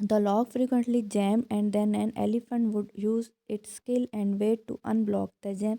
The log frequently jammed and then an elephant would use its skill and weight to unblock the jam।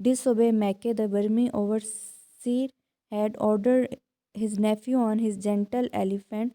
disobey Mackay, the Burmese overseer had ordered his nephew on his gentle elephant।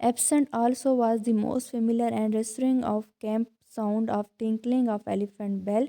Absent also was the most familiar and reassuring of camp sound of tinkling of elephant bell।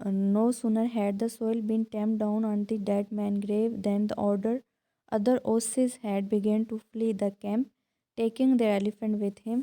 no sooner had the soil been tamped down on the dead man grave than the other osses had begun to flee the camp, taking their elephant with him।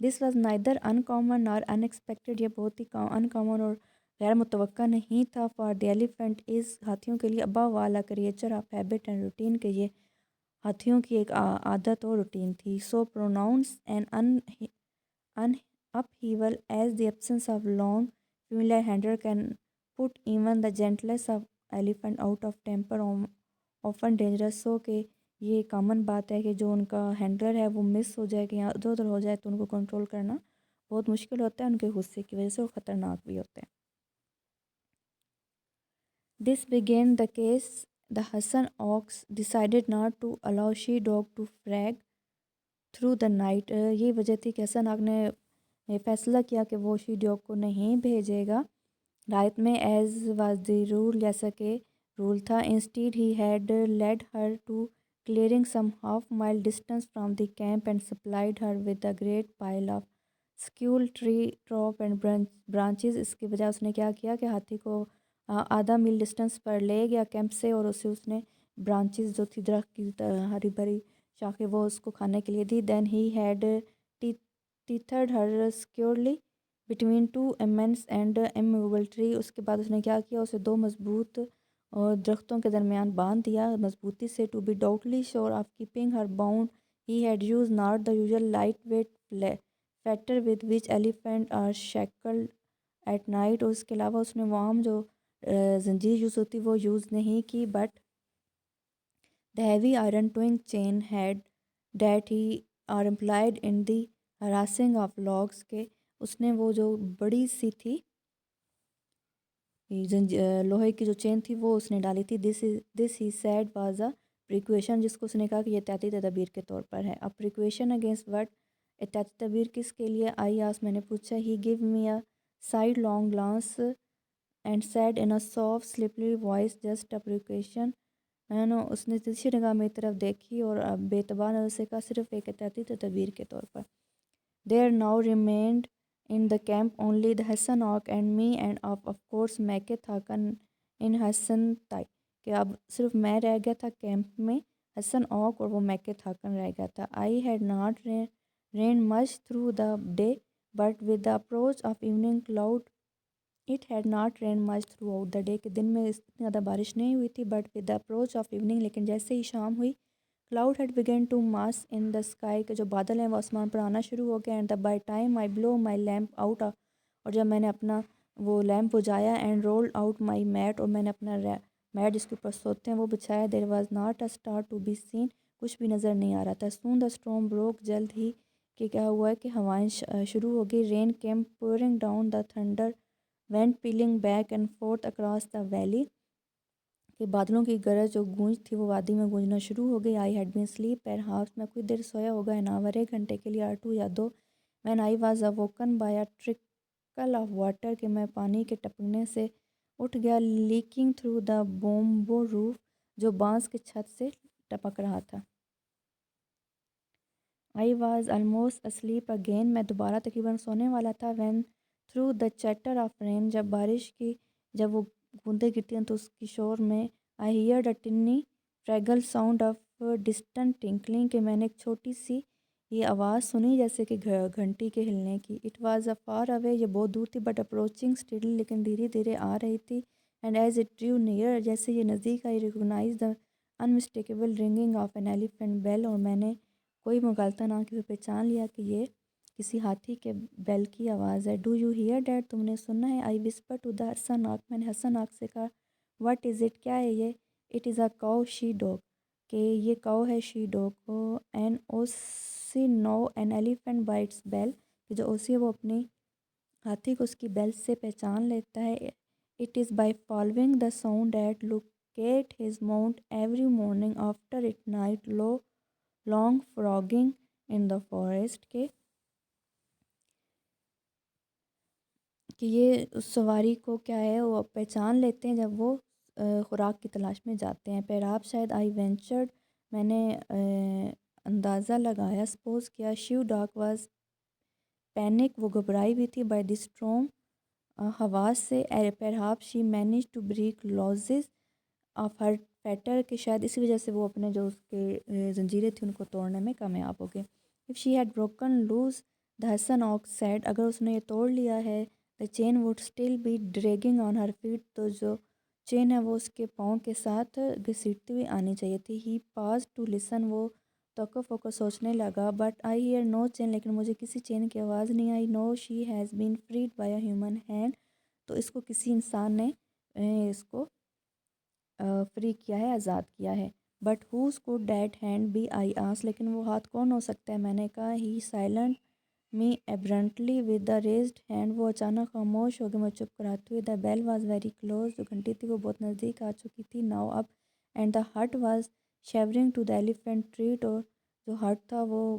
This was neither in common اور ان expected, یہ بہت ہی ان common اور غیر متوقع نہیں تھا. For the elephant از، ہاتھیوں کے لیے، ابا والا creature of habit and routine, کہ یہ ہاتھیوں کی ایک عادت اور روٹین تھی. سو پروناؤنس این ان upheaval as the absence of long familiar handler can put even the gentlest of elephant out of temper, often dangerous. so کہ یہ کامن بات ہے کہ جو ان کا ہینڈلر ہے وہ مس ہو جائے کہ یا ادھر ادھر ہو جائے تو ان کو کنٹرول کرنا بہت مشکل ہوتا ہے، ان کے غصے کی وجہ سے، اور خطرناک بھی ہوتے ہیں. This began the case. The Hassan ox decided not to allow she-dog to frag through the night. یہ وجہ تھی کہ حسن آگ نے فیصلہ کیا کہ وہ شی ڈاگ کو نہیں بھیجے گا رات میں، ایز واز دی رول، جیسا کہ رول تھا. Instead he had led her to clearing some half mile distance from the camp and supplied her with a great pile of اسکیول ٹری ٹراپ اینڈ برانچز. اس کی بجائے اس نے کیا کیا کہ ہاتھی کو آدھا میل ڈسٹینس پر لے گیا کیمپ سے، اور اسے اس نے برانچز جو تھی درخت کی ہری بھری شاخیں وہ اس کو کھانے کے لیے دی. Then he had tethered her securely between two immense and immovable tree. اس کے بعد اس نے کیا کیا، اسے دو مضبوط اور درختوں کے درمیان باندھ دیا مضبوطی سے. to be doubly sure of keeping her bound he had used not the usual lightweight fetter with which elephants are shackled at night. اور اس کے علاوہ اس نے وہ عام جو زنجیر یوز ہوتی وہ یوز نہیں کی، but the heavy iron towing chain had that he are employed in the harassing of logs. کے اس نے وہ جو بڑی سی تھی لوہے کی جو چین تھی وہ اس نے ڈالی تھی. دس ہی سیڈ واز اے پریکویشن، جس کو اس نے کہا کہ یہ احتیاطی تدابیر کے طور پر ہے. اب پریکویشن اگینسٹ وٹ، احتیاطی تدابیر کس کے لیے؟ آئی آس، میں نے پوچھا. He gave me a sidelong glance and said in a soft slippery voice just a precaution. اس نے تیسری نگاہ میری طرف دیکھی اور بے اعتبار نظر سے کہا صرف ایک احتیاطی تدابیر کے طور پر. There now remained in the camp only the Hassan Oak and me and of course Meketh Hakan in Hassan Tai. کہ اب صرف میں رہ گیا تھا کیمپ میں، حسن اوک اور وہ میکت ہاکن رہ گیا تھا. I had not rained much through the day but with the approach of evening cloud. It had not rained much throughout the day کہ دن میں اتنی زیادہ بارش نہیں ہوئی تھی، but with the approach of evening، لیکن جیسے ہی شام ہوئی، cloud had begun to mass in the sky کہ جو بادل ہیں وہ آسمان پر آنا شروع ہو گئے. and by time I blow my lamp out اور جب میں نے اپنا وہ lamp بجھایا and rolled out my mat اور میں نے اپنا میٹ جس کے اوپر سوتے ہیں وہ بچھایا، there was not a star to be seen، کچھ بھی نظر نہیں آ رہا تھا. soon the storm broke، جلد ہی کہ کیا ہوا ہے کہ ہوائیں شروع ہو گئی. rain came pouring down، the thunder went pealing back and forth across the valley، کہ بادلوں کی گرج جو گونج تھی وہ وادی میں گونجنا شروع ہو گئی. I had been asleep perhaps، میں کچھ دیر سویا ہوگا، an hour، ایک گھنٹے کے لیے، or two یا دو. when I was awoken by a trickle of water، کہ میں پانی کے ٹپکنے سے اٹھ گیا. leaking through the bamboo roof، جو بانس کے چھت سے ٹپک رہا تھا. I was almost asleep again، میں دوبارہ تقریباً سونے والا تھا. when through the chatter of rain، جب بارش کی جب وہ بوندیں گرتی ہیں تو اس کی شور میں I heard a tinny fragile sound of distant tinkling، کہ میں نے ایک چھوٹی سی یہ آواز سنی جیسے کہ گھنٹی کے ہلنے کی. It was a far away، یہ بہت دور تھی، but approaching steadily، لیکن دھیرے دھیرے آ رہی تھی. and as it drew near، جیسے یہ نزدیک آئی، recognized the unmistakable ringing of an elephant bell، اور میں نے کوئی مغالطہ نہ کہ پہچان لیا کہ یہ کسی ہاتھی کے بیل کی آواز ہے. do you hear that، تم نے سنا ہے؟ I whispered to the Hassan Oak، میں نے حسن آگ سے کہا. what is it، کیا ہے یہ؟ it is a cow she dog، کہ یہ کاؤ ہے شی ڈاگ کو. an اوسی know an elephant by its bell، کہ جو اوسی ہے وہ اپنی ہاتھی کو اس کی بیل سے پہچان لیتا ہے. it is by following the sound that locate his mount every morning after it night long frogging in the forest، کہ یہ اس سواری کو کیا ہے وہ پہچان لیتے ہیں جب وہ خوراک کی تلاش میں جاتے ہیں. پھر شاید I ventured، میں نے اندازہ لگایا، سپوز کیا. شیو ڈاگ واز پینک، وہ گھبرائی ہوئی تھی. بائی دی اسٹروم، ہوا سے. Perhaps she manage to break loose of her fetter, کہ شاید اسی وجہ سے وہ اپنے جو اس کے زنجیریں تھیں ان کو توڑنے میں کامیاب ہو گئے. If she had broken loose The Hassan ox said, اگر اس نے یہ توڑ لیا ہے the chain would still be dragging on her feet, تو جو چین ہے وہ اس کے پاؤں کے ساتھ گھسیٹتی ہوئی آنی چاہیے تھی. He paused to listen, وہ توقف ہو کر سوچنے لگا. But I hear no chain, لیکن مجھے کسی چین کی آواز نہیں آئی. No, she has been freed by a human hand, تو اس کو کسی انسان نے اس کو فری کیا ہے، آزاد کیا ہے. But whose could that hand be, I asked, لیکن وہ ہاتھ کون ہو سکتا ہے، میں نے کہا. He silent me abruptly with the raised hand, وہ اچانک خاموش ہو گئے مجھے چپ کراتے ہوئے. The bell was very close, جو گھنٹی تھی وہ بہت نزدیک آ چکی تھی. Now اب and the hut was shivering to the elephant treat, اور جو ہٹ تھا وہ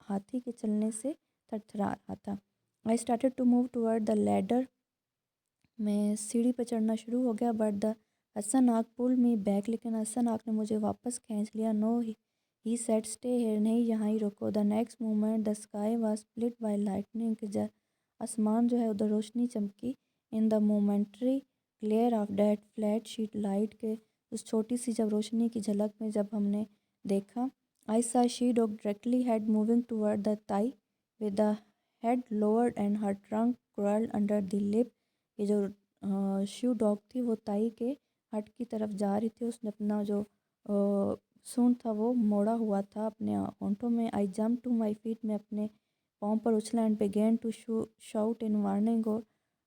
ہاتھی کے چلنے سے تھر تھرا رہا تھا. I started to move toward the ladder, میں سیڑھی پہ چڑھنا شروع ہو گیا. But the حسن آگ pulled me back, لیکن حسن آگ نے مجھے واپس کھینچ لیا. No, he said, stay here, نہیں یہاں ہی رکو. The next moment the sky was split by lightning, کہ آسمان جو ہے ادھر روشنی چمکی. In the momentary glare of that flat sheet light, کے اس چھوٹی سی جب روشنی کی جھلک میں جب ہم نے دیکھا. I saw she dog directly head moving toward the thigh, with the head lowered and her trunk curled under the lip. یہ جو شیو ڈاگ تھی وہ تائی کے ہٹ کی طرف جا رہی تھی. اس نے اپنا جو سونڈ تھا وہ موڑا ہوا تھا اپنے ہونٹوں میں. I jumped to my feet, میں اپنے پاؤں پر اچھلا and began to shout in warning,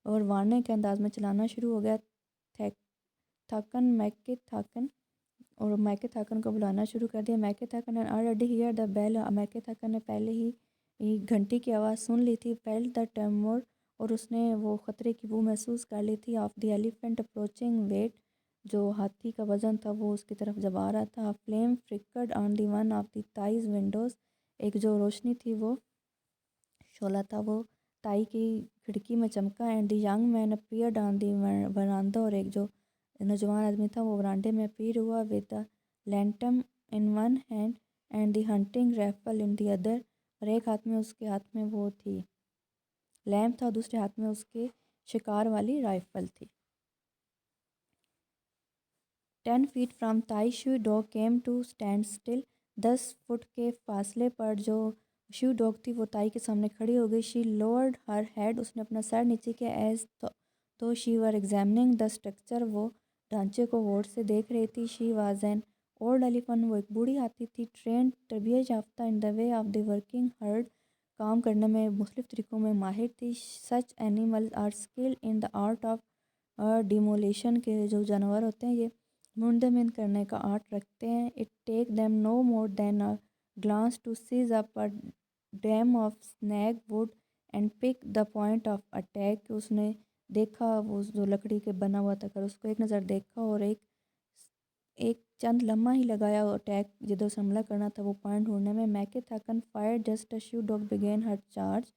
اور وارننگ کے انداز میں چلانا شروع ہو گیا. تھاکن میکے تھاکن، اور میکے تھاکن کو بلانا شروع کر دیا. میکے تھاکن and already hear the bell, میکے تھاکن نے پہلے ہی گھنٹی کی آواز سن لی تھی. felt the tremor, اور اس نے وہ خطرے کی بو محسوس کر لی تھی. of the elephant approaching weight, جو ہاتھی کا وزن تھا وہ اس کی طرف جب آ رہا تھا. flame flickered on the one of the thigh's windows, ایک جو روشنی تھی وہ شعلہ تھا وہ تائی کی کھڑکی میں چمکا. and the young man appeared on the veranda, اور ایک جو نوجوان آدمی تھا وہ ورانڈے میں اپیئر ہوا. with the lantern in one hand and the hunting rifle in the other, اور ایک ہاتھ میں اس کے ہاتھ میں وہ تھی لیمپ تھا، دوسرے ہاتھ میں اس کے شکار والی رائفل تھی. 10 feet from Thai, شیو dog came to stand still, 10 feet کے فاصلے پر جو شیو ڈاگ تھی وہ تائی کے سامنے کھڑی ہو گئی. she lowered her head, اس نے اپنا سر نیچے کیا. as though she were examining the structure, وہ ڈھانچے کو غور سے دیکھ رہی تھی. she was an old elephant, وہ ایک بوڑھی ہاتھی تھی. trained, تربیت یافتہ. in the way of the working herd, کام کرنے میں مختلف طریقوں میں ماہر تھی. such animals are skilled in the art of demolition, کے جو جانور ہوتے ہیں یہ منڈمن کرنے کا آرٹ رکھتے ہیں. it take them no more than a glance to seize up a dam of snag wood and pick the point of attack, کہ اس نے دیکھا وہ جو لکڑی کے بنا ہوا تھا، اگر اس کو ایک نظر دیکھا اور ایک چند لمحہ ہی لگایا اٹیک جدھر سے حملہ کرنا تھا وہ پوائنٹ ڈھونڈنے میں. میکے تھاکن فائر جسٹ as شیو ڈاگ began her charge,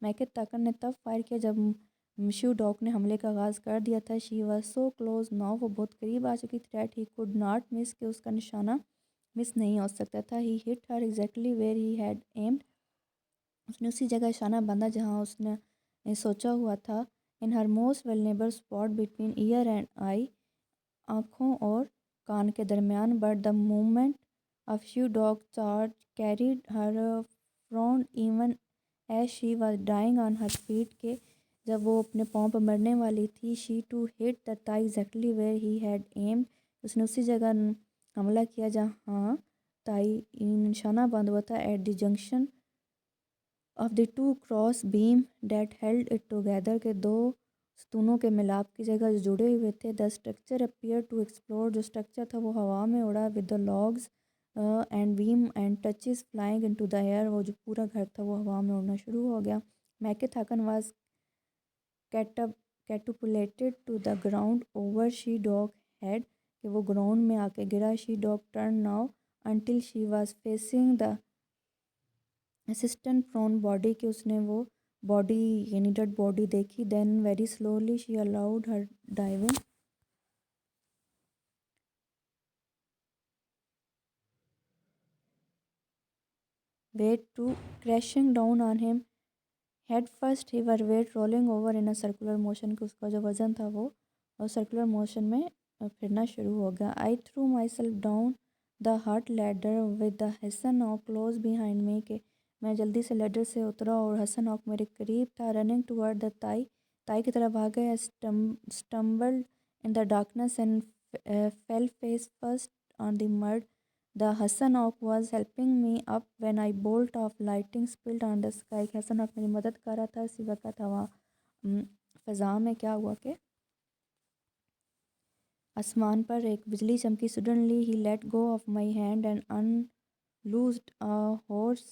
میکے تھاکن نے تب فائر کیا جب شیو ڈاگ نے حملے کا آغاز کر دیا تھا. she was so close now, وہ بہت قریب آ چکی تھی. that he could not miss, کہ اس کا نشانہ مس نہیں ہو سکتا تھا. he hit her exactly where he had aimed, اس نے اسی جگہ نشانہ باندھا جہاں اس نے سوچا ہوا تھا. in her most vulnerable spot between ear and eye, آنکھوں اور کان کے درمیان. but the movement of شیو dog charge carried her front even as she was dying on her feet, کہ جب وہ اپنے پاؤں پر مرنے والی تھی. she too hit the thigh exactly where he had aimed, اس نے اسی جگہ حملہ کیا جہاں تائی نشانہ باندھا ہوا تھا. at the junction of the two cross beam that held it together, کے دو ستونوں کے ملاپ کی جگہ جو جڑے ہوئے تھے. the structure appeared to explode, جو اسٹرکچر تھا وہ ہوا میں اڑا. with the logs and beam and touches flying into the air, وہ جو پورا گھر تھا وہ ہوا میں اڑنا شروع ہو گیا. میکے تھاکن was catapulted to the ground over she dog head, کہ وہ گراؤنڈ میں آ کے گرا. she dog turned now until she was facing the assistant prone body, کہ اس نے وہ باڈی یعنی ڈیڈ باڈی دیکھی. then very slowly she allowed her diving weight to crashing down on him head first, her weight rolling over in a circular motion, کہ اس کا جو وزن تھا وہ سرکولر موشن میں پھرنا شروع ہو گیا. I threw myself down the hut ladder with the Hassan now close behind me, کہ میں جلدی سے لیڈر سے اترا اور حسن آنکھ میرے قریب تھا. رننگ ٹورڈ دا تائی. تائی کی طرف بھاگ گیا. stumbled in the darkness and fell face first on the mud. The Hassan Oak was helping me up when I bolt of lighting spilled on the sky. حسن آنکھ میری مدد کر رہا تھا اسی وقت ہوا فضا میں کیا ہوا کہ آسمان پر ایک بجلی چمکی. Suddenly he let go of my hand and unloosed a horse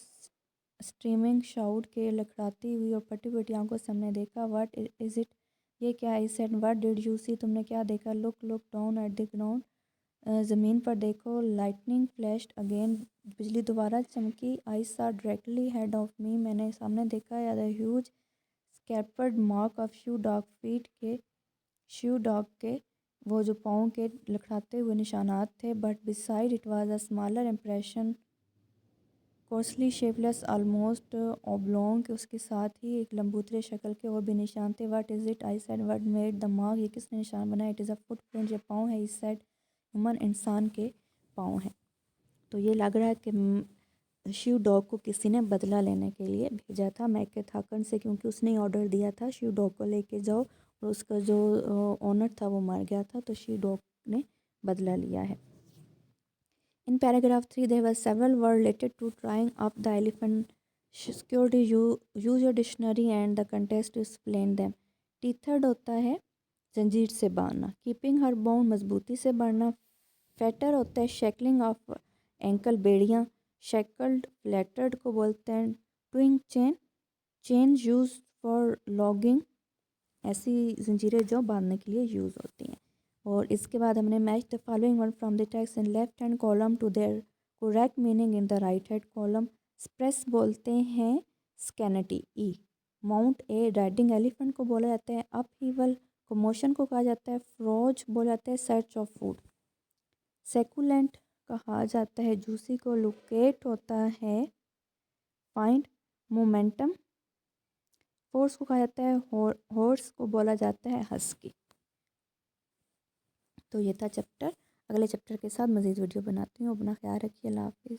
streaming shout کے لکھڑاتی ہوئی اور پھٹی پھٹی آنکھوں سے ہم نے دیکھا. What is it؟ یہ کیا ہے؟ I said. What did you see؟ تم نے کیا دیکھا؟ Look down at the ground. زمین پر دیکھو. Lightning flashed again. بجلی دوبارہ چمکی. I saw directly ahead of me. میں نے سامنے دیکھا. The huge scarpered mark of shoe dog feet کے shoe dog کے وہ جو پاؤں کے لکھڑاتے ہوئے نشانات تھے. But beside it was a smaller impression, coarsely shapeless, almost oblong. اس کے ساتھ ہی ایک لمبوترے شکل کے اور بھی نشان تھے. What is it؟ I said. What made the mark؟ یہ کس نے نشان بنایا؟ It is a footprint. یہ پاؤں ہے. He said. human انسان کے پاؤں ہیں. تو یہ لگ رہا ہے کہ شیو ڈاگ کو کسی نے بدلہ لینے کے لیے بھیجا تھا میک تھاکن سے، کیونکہ اس نے آرڈر دیا تھا شیو ڈاگ کو لے کے جاؤ، اور اس کا جو اونر تھا وہ مر گیا تھا، تو شیو ڈاگ نے بدلہ لیا ہے. In paragraph 3 there were several words related to tying up the elephant. Security, use your dictionary and the context to explain them. Tethered ہوتا ہے زنجیر سے باندھنا. Keeping her bound مضبوطی سے باندھنا. Fetter ہوتا ہے shackling of ankle بیڑیاں. Shackled flattered کو بولتے ہیں. Twin chain used for logging ایسی زنجیریں جو باندھنے کے لیے یوز ہوتی ہیں. اور اس کے بعد ہم نے match the following one from the text in left hand column to their correct meaning in the right hand column. Express بولتے ہیں scanty E. Mount a riding elephant کو بولا جاتا ہے. Upheaval commotion کو کہا جاتا ہے. Forage بولا جاتا ہے search of food. Succulent کہا جاتا ہے juicy کو. Locate ہوتا ہے find. Momentum فورس کو کہا جاتا ہے. ہارس کو بولا جاتا ہے ہسکی. تو یہ تھا چیپٹر. اگلے چیپٹر کے ساتھ مزید ویڈیو بناتی ہوں. اپنا خیال رکھیے. اللہ حافظ.